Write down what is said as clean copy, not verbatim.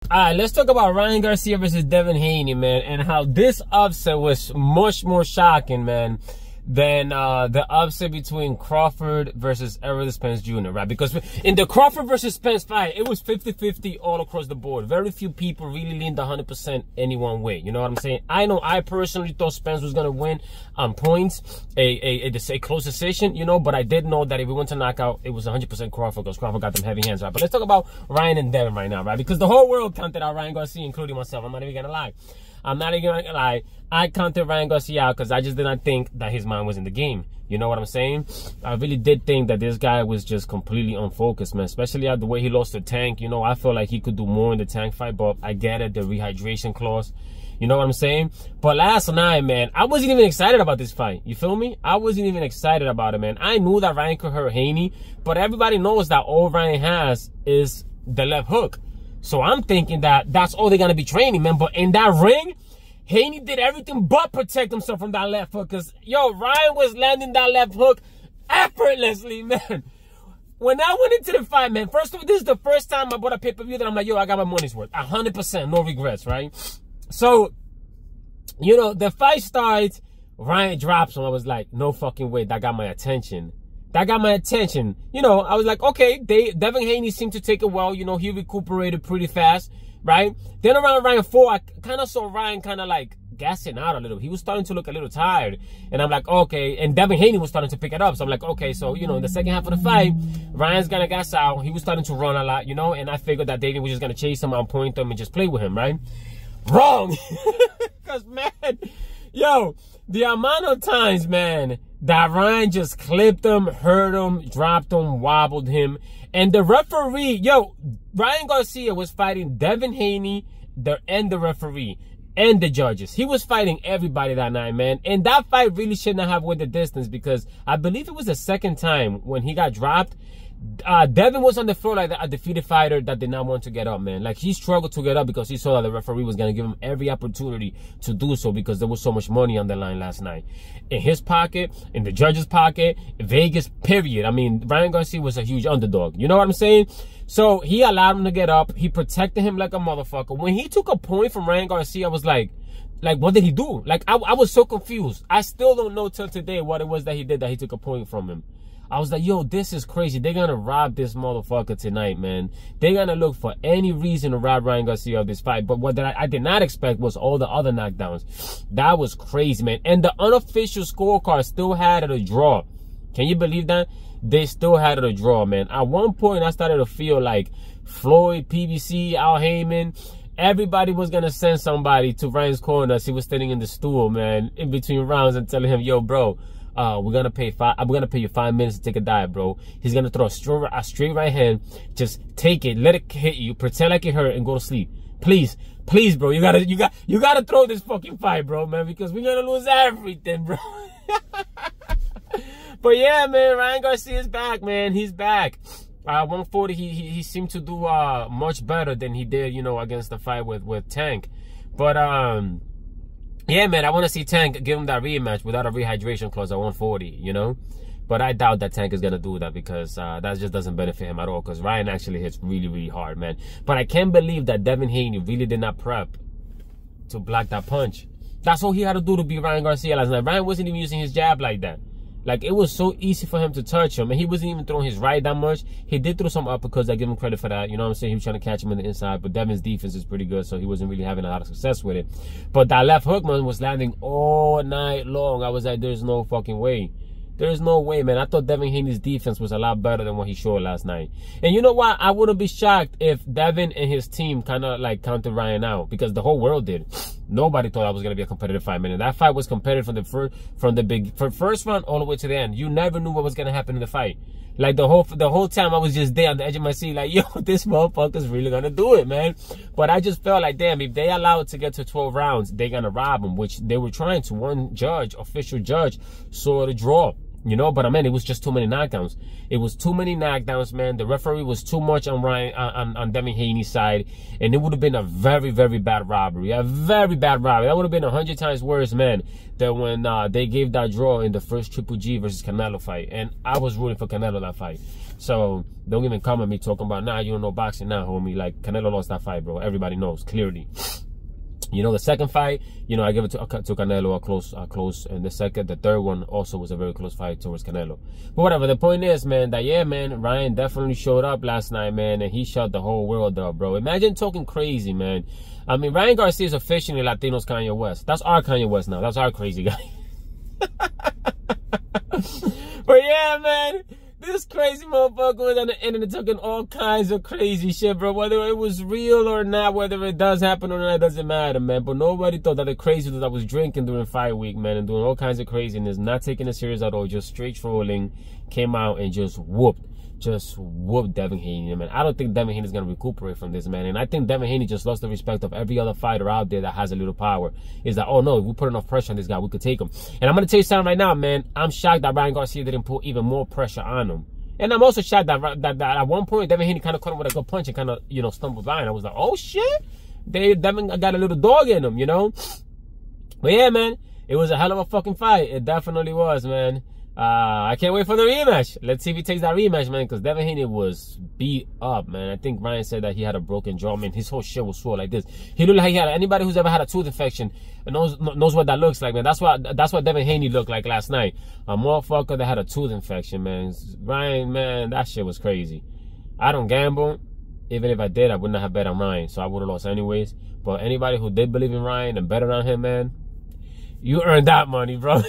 All right, let's talk about Ryan Garcia versus Devin Haney, man, and how this upset was much more shocking, man, than the upset between Crawford versus Errol Spence Jr., right? Because in the Crawford versus Spence fight, it was 50-50 all across the board. Very few people really leaned 100% any one way. You know what I'm saying? I know I personally thought Spence was going to win on points, a close decision, you know, but I did know that if we went to knockout, it was 100% Crawford because Crawford got them heavy hands, right? But let's talk about Ryan and Devin right now, right? Because the whole world counted out Ryan Garcia, including myself. I'm not even going to lie. I'm not even gonna lie. I counted Ryan Garcia out because I just did not think that his mind was in the game. You know what I'm saying? I really did think that this guy was just completely unfocused, man. Especially the way he lost the Tank. You know, I felt like he could do more in the Tank fight, but I get it, the rehydration clause. You know what I'm saying? But last night, man, I wasn't even excited about this fight. You feel me? I wasn't even excited about it, man. I knew that Ryan could hurt Haney, but everybody knows that all Ryan has is the left hook. So I'm thinking that that's all they're going to be training, man. But in that ring, Haney did everything but protect himself from that left hook. Because, yo, Ryan was landing that left hook effortlessly, man. When I went into the fight, man, first of all, this is the first time I bought a pay-per-view that I'm like, yo, I got my money's worth. 100%, no regrets, right? So, you know, the fight starts, Ryan drops him. I was like, no fucking way, that got my attention. That got my attention. You know, I was like, okay, Devin Haney seemed to take it well. You know, he recuperated pretty fast, right? Then around round 4, I kind of saw Ryan kind of like gassing out a little. He was starting to look a little tired. And I'm like, okay. And Devin Haney was starting to pick it up. So I'm like, okay, so, you know, in the second half of the fight, Ryan's going to gas out. He was starting to run a lot, you know, and I figured that David was just going to chase him and point him and just play with him, right? Wrong. Because, man, yo, the amount of times, man, that Ryan just clipped him, hurt him, dropped him, wobbled him. And the referee, yo, Ryan Garcia was fighting Devin Haney and the referee and the judges. He was fighting everybody that night, man. And that fight really should not have went the distance because I believe it was the second time when he got dropped. Devin was on the floor like a defeated fighter that did not want to get up, man. Like, he struggled to get up because he saw that the referee was going to give him every opportunity to do so because there was so much money on the line last night. In his pocket, in the judge's pocket, Vegas, period. I mean, Ryan Garcia was a huge underdog. You know what I'm saying? So he allowed him to get up. He protected him like a motherfucker. When he took a point from Ryan Garcia, I was like, what did he do? Like, I was so confused. I still don't know till today what it was that he did that he took a point from him. I was like, yo, this is crazy. They're going to rob this motherfucker tonight, man. They're going to look for any reason to rob Ryan Garcia of this fight. But what I did not expect was all the other knockdowns. That was crazy, man. And the unofficial scorecard still had it a draw. Can you believe that? They still had it a draw, man. At one point, I started to feel like Floyd, PBC, Al Heyman, everybody was going to send somebody to Ryan's corner as he was standing in the stool, man, in between rounds and telling him, yo, bro, I'm gonna pay you 5 minutes to take a dive, bro. He's gonna throw a straight right hand. Just take it, let it hit you, pretend like it hurt, and go to sleep. Please, please, bro. You gotta throw this fucking fight, bro, man, because we're gonna lose everything, bro. But yeah, man, Ryan Garcia is back, man. He's back. 140. He seemed to do much better than he did, you know, against the fight with Tank. But yeah, man, I want to see Tank give him that rematch without a rehydration clause at 140, you know? But I doubt that Tank is going to do that because that just doesn't benefit him at all because Ryan actually hits really, really hard, man. But I can't believe that Devin Haney really did not prep to block that punch. That's all he had to do to beat Ryan Garcia last night. Ryan wasn't even using his jab like that. Like, it was so easy for him to touch him. And he wasn't even throwing his right that much. He did throw some uppercuts. I give him credit for that. You know what I'm saying? He was trying to catch him on the inside. But Devin's defense is pretty good, so he wasn't really having a lot of success with it. But that left hook, man, was landing all night long. I was like, there's no fucking way. There's no way, man. I thought Devin Haney's defense was a lot better than what he showed last night. And you know what? I wouldn't be shocked if Devin and his team kind of like counted Ryan out because the whole world did. Nobody thought that was going to be a competitive fight, man. And that fight was competitive from the first round all the way to the end. You never knew what was going to happen in the fight. Like the whole time I was just there on the edge of my seat like, yo, this motherfucker's really going to do it, man. But I just felt like, damn, if they allow it to get to 12 rounds, they're going to rob him, which they were trying to. One judge, official judge, saw the draw. You know, but I mean, it was just too many knockdowns. It was too many knockdowns, man. The referee was too much on on Devin Haney's side, and it would have been a very, very bad robbery. A very bad robbery. That would have been 100 times worse, man, than when they gave that draw in the first Triple G versus Canelo fight. And I was rooting for Canelo that fight. So don't even come at me talking about, nah, you don't know boxing now, homie. Like, Canelo lost that fight, bro. Everybody knows, clearly. You know, the second fight, you know, I give it to Canelo a close, and the third one also was a very close fight towards Canelo. But whatever, the point is, man, that, yeah, man, Ryan definitely showed up last night, man, and he shut the whole world up, bro. Imagine talking crazy, man. I mean, Ryan Garcia is officially Latino's Kanye West. That's our Kanye West now. That's our crazy guy. But yeah, man, this crazy motherfucker was on the internet talking all kinds of crazy shit, bro. Whether it was real or not, whether it does happen or not, doesn't matter, man. But nobody thought that the crazy that I was drinking during fight week, man, and doing all kinds of craziness, not taking it serious at all, just straight trolling, came out and just whooped Devin Haney, man. I don't think Devin Haney is going to recuperate from this, man. And I think Devin Haney just lost the respect of every other fighter out there that has a little power. Is that, oh no, if we put enough pressure on this guy, we could take him. And I'm going to tell you something right now, man. I'm shocked that Ryan Garcia didn't put even more pressure on him. And I'm also shocked that at one point, Devin Haney kind of caught him with a good punch and kind of, you know, stumbled by. And I was like, oh shit, Devin got a little dog in him, you know. But yeah, man, it was a hell of a fucking fight. It definitely was, man. I can't wait for the rematch. Let's see if he takes that rematch, man, because Devin Haney was beat up, man. I think Ryan said that he had a broken jaw. I mean, his whole shit was swole like this. He looked like he had, anybody who's ever had a tooth infection knows what that looks like, man. That's what Devin Haney looked like last night. A motherfucker that had a tooth infection, man. Ryan, man, that shit was crazy. I don't gamble. Even if I did, I wouldn't have bet on Ryan, so I would have lost anyways. But anybody who did believe in Ryan and bet on him, man, you earned that money, bro.